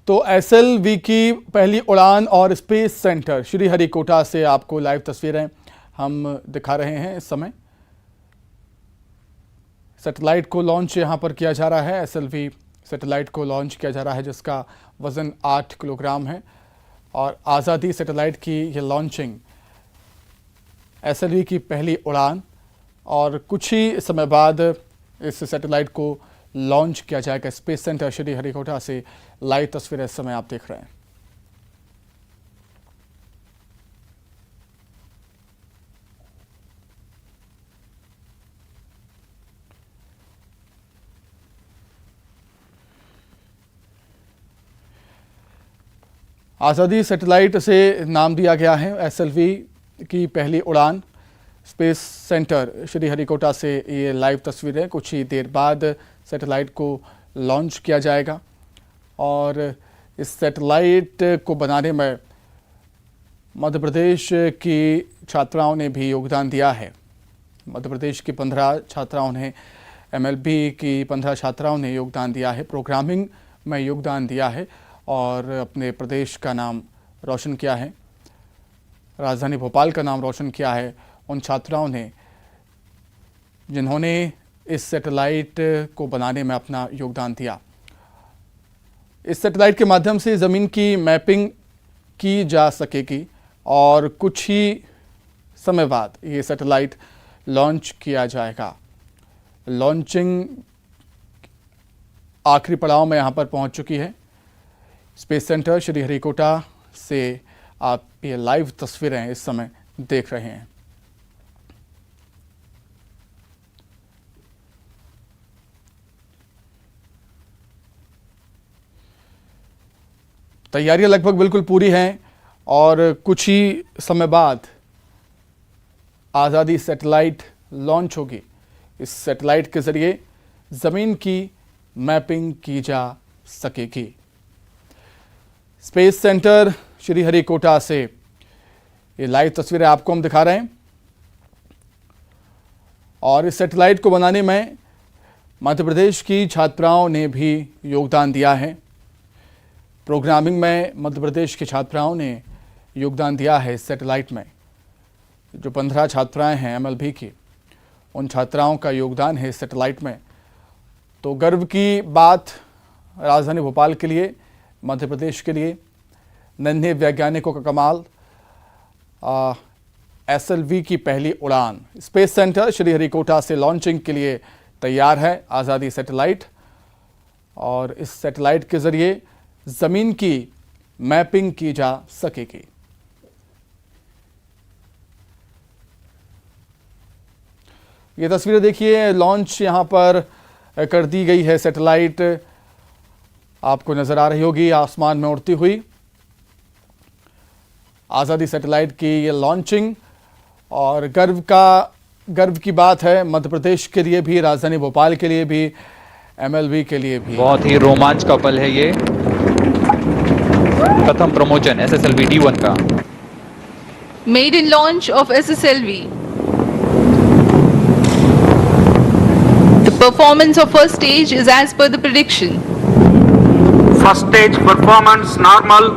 तो एसएलवी की पहली उड़ान और स्पेस सेंटर श्रीहरिकोटा से आपको लाइव तस्वीरें हम दिखा रहे हैं। इस समय सैटेलाइट को लॉन्च यहां पर किया जा रहा है। एसएलवी सैटेलाइट को लॉन्च किया जा रहा है जिसका वजन 8 किलोग्राम है और आज़ादी सैटेलाइट की यह लॉन्चिंग एसएलवी की पहली उड़ान और कुछ ही समय बाद इस सैटेलाइट को लॉन्च किया जाएगा। स्पेस सेंटर श्रीहरिकोटा से लाइव तस्वीरें इस समय आप देख रहे हैं। आज़ादी सैटेलाइट से नाम दिया गया है एसएलवी की पहली उड़ान। स्पेस सेंटर श्रीहरिकोटा से ये लाइव तस्वीरें, कुछ ही देर बाद सैटेलाइट को लॉन्च किया जाएगा और इस सैटेलाइट को बनाने में मध्य प्रदेश की छात्राओं ने भी योगदान दिया है। मध्य प्रदेश की 15 छात्राओं ने, एमएलबी की 15 छात्राओं ने योगदान दिया है, प्रोग्रामिंग में योगदान दिया है और अपने प्रदेश का नाम रोशन किया है, राजधानी भोपाल का नाम रोशन किया है उन छात्राओं ने जिन्होंने इस सैटेलाइट को बनाने में अपना योगदान दिया। इस सैटेलाइट के माध्यम से ज़मीन की मैपिंग की जा सकेगी और कुछ ही समय बाद ये सैटेलाइट लॉन्च किया जाएगा। लॉन्चिंग आखिरी पड़ाव में यहाँ पर पहुँच चुकी है। स्पेस सेंटर श्रीहरिकोटा से आप ये लाइव तस्वीरें इस समय देख रहे हैं। तैयारियां लगभग बिल्कुल पूरी हैं और कुछ ही समय बाद आज़ादी सैटेलाइट लॉन्च होगी। इस सैटेलाइट के जरिए ज़मीन की मैपिंग की जा सकेगी। स्पेस सेंटर श्रीहरिकोटा से ये लाइव तस्वीरें आपको हम दिखा रहे हैं और इस सैटेलाइट को बनाने में मध्य प्रदेश की छात्राओं ने भी योगदान दिया है। प्रोग्रामिंग में मध्य प्रदेश की छात्राओं ने योगदान दिया है। इस सैटेलाइट में जो 15 छात्राएं हैं एमएलबी की, उन छात्राओं का योगदान है इस सैटेलाइट में। तो गर्व की बात राजधानी भोपाल के लिए, मध्य प्रदेश के लिए, नन्हे वैज्ञानिकों का कमाल। एसएलवी की पहली उड़ान स्पेस सेंटर श्रीहरिकोटा से लॉन्चिंग के लिए तैयार है आज़ादी सैटेलाइट और इस सैटेलाइट के जरिए ज़मीन की मैपिंग की जा सकेगी। ये तस्वीरें देखिए, लॉन्च यहां पर कर दी गई है। सैटेलाइट आपको नजर आ रही होगी आसमान में उड़ती हुई। आज़ादी सैटेलाइट की ये लॉन्चिंग और गर्व की बात है मध्य प्रदेश के लिए भी, राजधानी भोपाल के लिए भी, एमएलबी के लिए भी। बहुत ही रोमांच का पल है ये। प्रथम प्रमोशन एसएसएलवी D1 का। Maiden launch of SSLV. The performance of first stage is as per the prediction. First stage performance normal.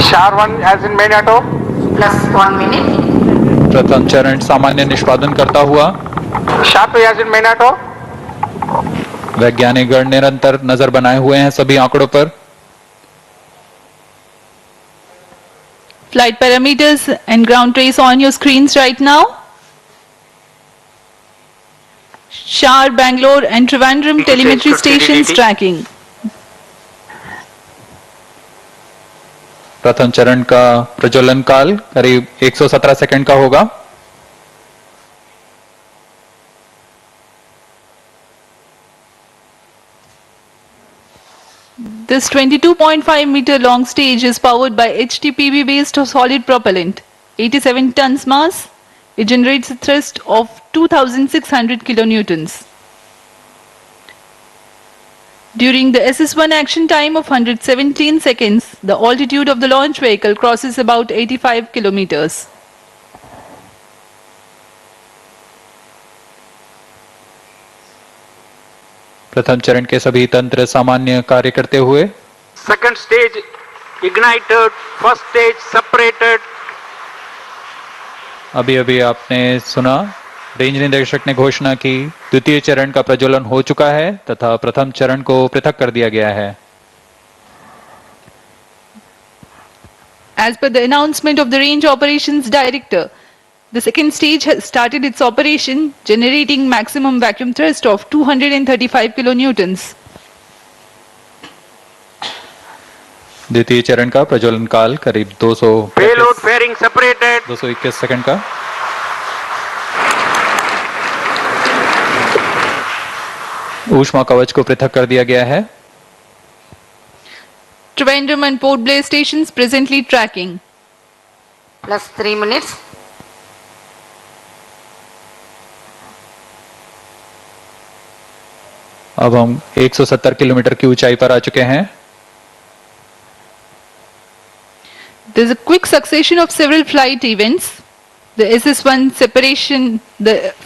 SHAR-1 as in main auto. Plus 1 minute. प्रथम चरण सामान्य निष्पादन करता हुआ। SHAR-2 as in main auto. वैज्ञानिक गण निरंतर नजर बनाए हुए हैं सभी आंकड़ों पर। Flight parameters and ground trace on your screens right now. Shar, Bangalore and Trivandrum telemetry stations tracking. प्रथम चरण का प्रज्वलन काल करीब 117 सेकंड का होगा। This 22.5 meter long stage is powered by HTPB based solid propellant, 87 tons mass. It generates a thrust of 2600 kilonewtons. During the SS1 action time of 117 seconds, the altitude of the launch vehicle crosses about 85 kilometers. प्रथम चरण के सभी तंत्र सामान्य कार्य करते हुए Second stage ignited. First stage separated. अभी अभी आपने सुना रेंज निदेशक ने घोषणा की द्वितीय चरण का प्रज्वलन हो चुका है तथा प्रथम चरण को पृथक कर दिया गया है। As per the announcement of the Range Operations Director, the second stage has started its operation, generating maximum vacuum thrust of 235 kilonewtons. द्वितीय चरण का प्रज्वलन काल करीब Payload fairing separated. 221 सेकंड का। ऊष्मा कवच को पृथक कर दिया गया है। Trivandrum and Port Blair stations presently tracking. Plus 3 minutes. अब हम 170 किलोमीटर की ऊंचाई पर आ चुके हैं। There's a quick succession of several flight events. The SS1 separation,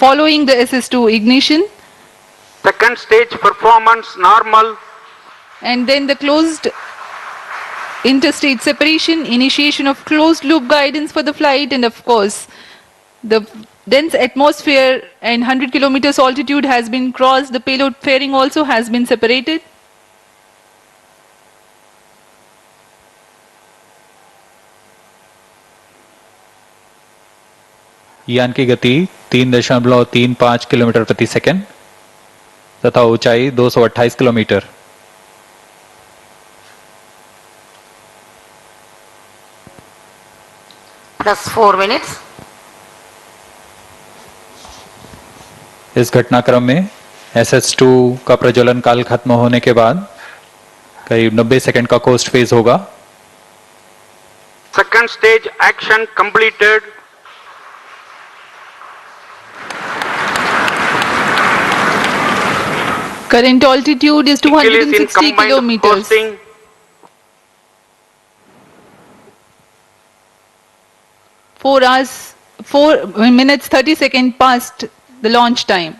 following the SS2 ignition, Second stage performance normal. and then the closed interstate separation, initiation of closed loop guidance for the flight, and of course, the dense atmosphere and 100 kilometers altitude has been crossed. The payload fairing also has been separated. यान की गति 3.35 kilometre प्रति second तथा ऊंचाई 228 kilometre. Plus 4 minutes. इस घटनाक्रम में SS2 का प्रज्वलन काल खत्म होने के बाद करीब 90 सेकंड का कोस्ट फेज होगा। Second stage action completed. Current altitude is Vehicle is in 260 combined kilometers. coasting. 4 hours, 4 minutes 30 seconds past the launch time.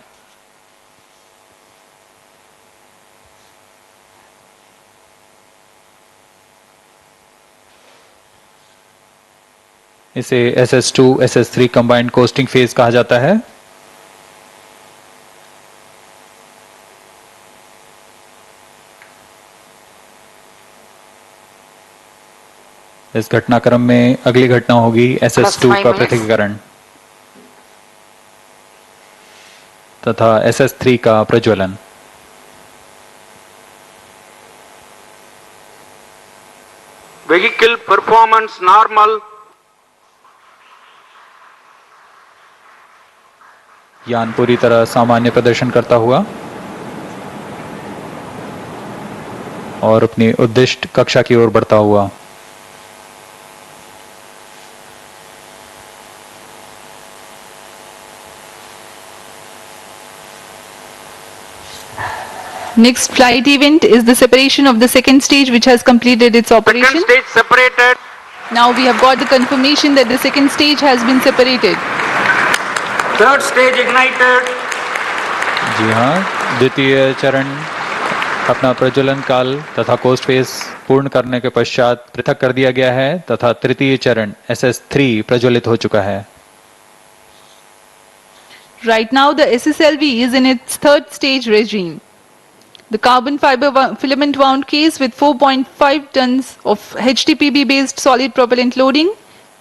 इसे SS2 SS3 combined costing phase कहा जाता है। इस घटनाक्रम में अगली घटना होगी SS2 का पृथक्करण तथा SS3 का प्रज्वलन। Vehicle performance normal. यान पूरी तरह सामान्य प्रदर्शन करता हुआ और अपनी उद्दिष्ट कक्षा की ओर बढ़ता हुआ। Next flight event is the separation of the second stage, which has completed its Second operation. stage separated. Now we have got the confirmation that the second stage has been separated. Third stage ignited. जी हाँ, द्वितीय चरण अपना प्रज्वलन काल तथा coast phase पूर्ण करने के पश्चात पृथक कर दिया गया है तथा तृतीय चरण SS3 प्रज्वलित हो चुका है। Right now the SSLV is in its third stage regime. The carbon fiber filament wound case with 4.5 tons of HTPB based solid propellant loading,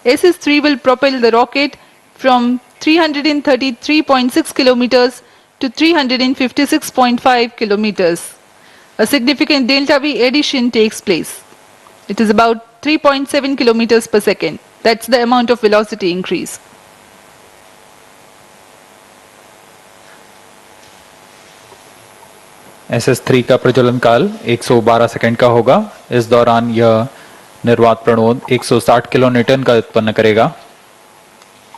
SS3 will propel the rocket from 333.6 kilometers to 356.5 kilometers. A significant delta V addition takes place. It is about 3.7 kilometers per second. That's the amount of velocity increase. SS3 का प्रज्वलन काल 112 second का होगा। इस दौरान यह निर्वात प्रणोद 160 kilo Newton का उत्पन्न करेगा।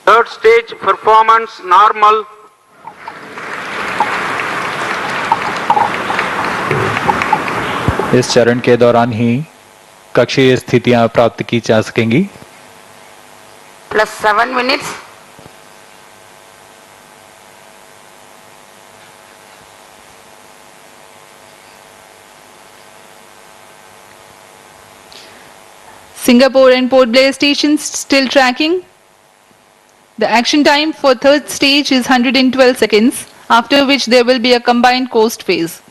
Third stage performance normal. इस चरण के दौरान ही कक्षीय स्थितियां प्राप्त की जा सकेंगी। Plus 7 minutes. Singapore and Port Blair stations still tracking. The action time for third stage is 112 seconds, after which there will be a combined coast phase.